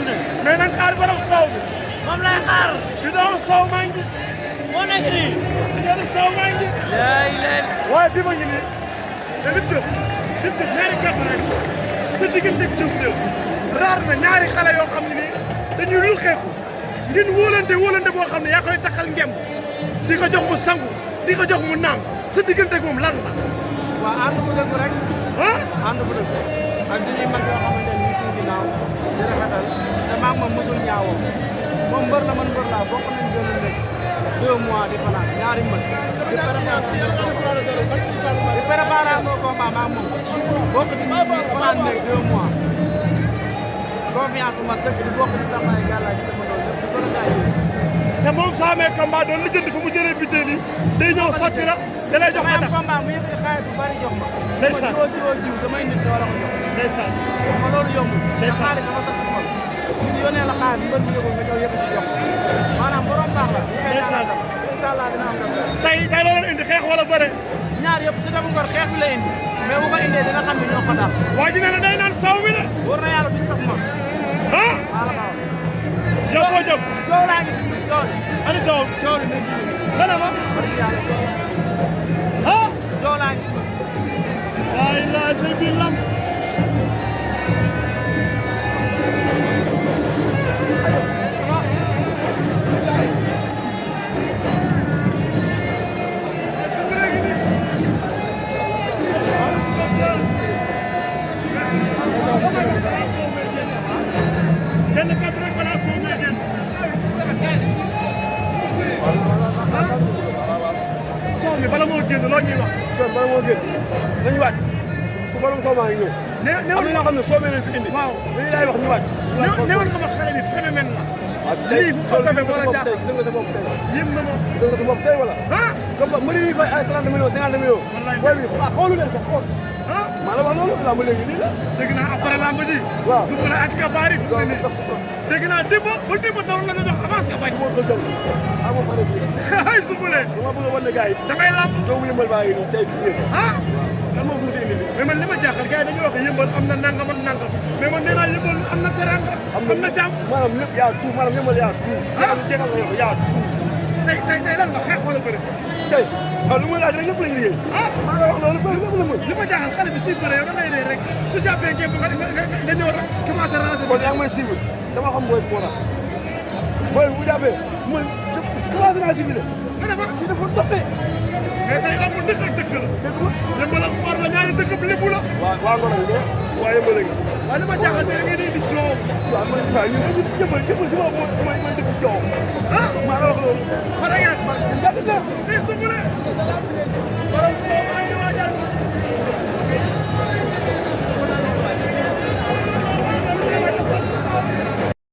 génn. mais nañ xaar borom sow bi. moom lay xaar. di doon sow maa ngi. moo nekk nii. di doon sow maa ngi. yaay leen. waaye bi ma ngi nii. te nit ñëpp ñaari gàtt rek sa digganteeg Diop Diop raar na ñaari xale yoo xam ne nii dañuy lu xeexu ngeen wóolante boo xam ne yaa koy taxal ngemb di ko jox mu sangu di ko jox mu naan sa digganteeg moom lan la. waaw ànd bu dëgg rek. ah ànd bu dëgg ak suñuy mag yoo xamante ni ñu ngi suñu ginnaaw di rafetal te maa ngi moom mosul ñaawoo moom mbër la man mbër laa bokk nañ benn nekk 2 mois di fanaan ñaari mbër di préparé moo combat maa moom bokk di fanaan nekk 2 mois confiance bu mat sëkk di bokk di sama ay gàllaaj di defandoo lépp di solo ay te moom soo amee combat doon lijjanti fu mu jëlee butéel yi day ñëw sotti la da lay jox attaque combat mu yëkkati xaalis bu bari jox ma. ndeysaan ma jiw samay nit da war a ko jox. ndeysaan ma loolu yombul. ndeysaan xaalis dama sax si xol. nit yónnee la xaalis mbër mi yëgul nga ñëw yëkkati jox maanaam borom baax la. ndeysaan incha allah dina am dara. tey loolu indi xeex wala bëre. ñaar yëpp si dafa ngor xeex bi la indi mais bu ko indee dina xam ne ñoo ko daal. waa ji nee na day naan saw mi la. wóor na yàlla du sax mos. ah. waaw waaw. yow foo jóg. coow laa gis coow li. ani coow. coow li nekk si biir. dana ma. wax dëgg yàlla coow la. ah. coow laa gis. waaye laa ca biir lamb. benn kàddu rek balaa soo may génn. soo mi bala moo génn loo ñuy wax. soo bala moo génn nañu waaj su borom soo maa ngi ñëw. am na ñoo xam ne soo mel fi indi. waaw dañuy laay wax ñu waaj. néew nga ma xale bi phénomène la. waaw tey lii fu ko defee wala jaaxal gis nga sa bopp tey. yéem na ma. gis nga sa bopp tey wala. ah. comme mënuñ ñu fay ay 30 millions 50 millions. booy bi waaw xoolu leen sax xool. ah. maa la wax loolu laa ma léegi nii la. dégg naa après lamb ji. waaw su ma la ak kabaari fi mu ne nii. dox si bopp. dégg naa démb ba démb doon la ñu jox avance nga bañ. moo ko jël ah moo fa nekk nii. ay Soumboulé. dama bëgg a wan ne gars yi. dangay lamb. doomu yëmbal baa ngi nii tey gis ngeen. ah. kan moo fi mos a indi nii. mais man li ma jaaxal gars yi dañuy wax yëmbal am na nangam ak nangam mais man nee naa yëmbal am na teranga. am na jàmm. maanaam lépp yaa tout maanaam yëmbal yaa tout. ah jeexal la yow yaa tout. tey lan la xeex wala bëri. tey waaw lu muy laaj rek lépp la ñu liggéey. ah maa ngi wax loolu bëri lépp la mën. li ma jaaxal xale bi suy bëree yow da ngay rey rek su jàppee ngeen nga ñëw rek commencé ranger. kon yaa ngi may suivre dama xam booy moo tax booy bu jàppee man commencé naa ciblé. nga ne ma kii dafa doxee. mais tey xam nga dëkk ak dëkk la. dëgg la yëmbal ak Mbar la ñaari dëkk bi lépp la. waa Ngor ak Ngor waa yëmbal a ngi. waaye li ma jaaxal da ngeen di coow. waaw man ñun yëmbal si moom mooy dëkk coow. ah maa la wax loolu. pare ngeen. yàgg na. c'est Soumboulé.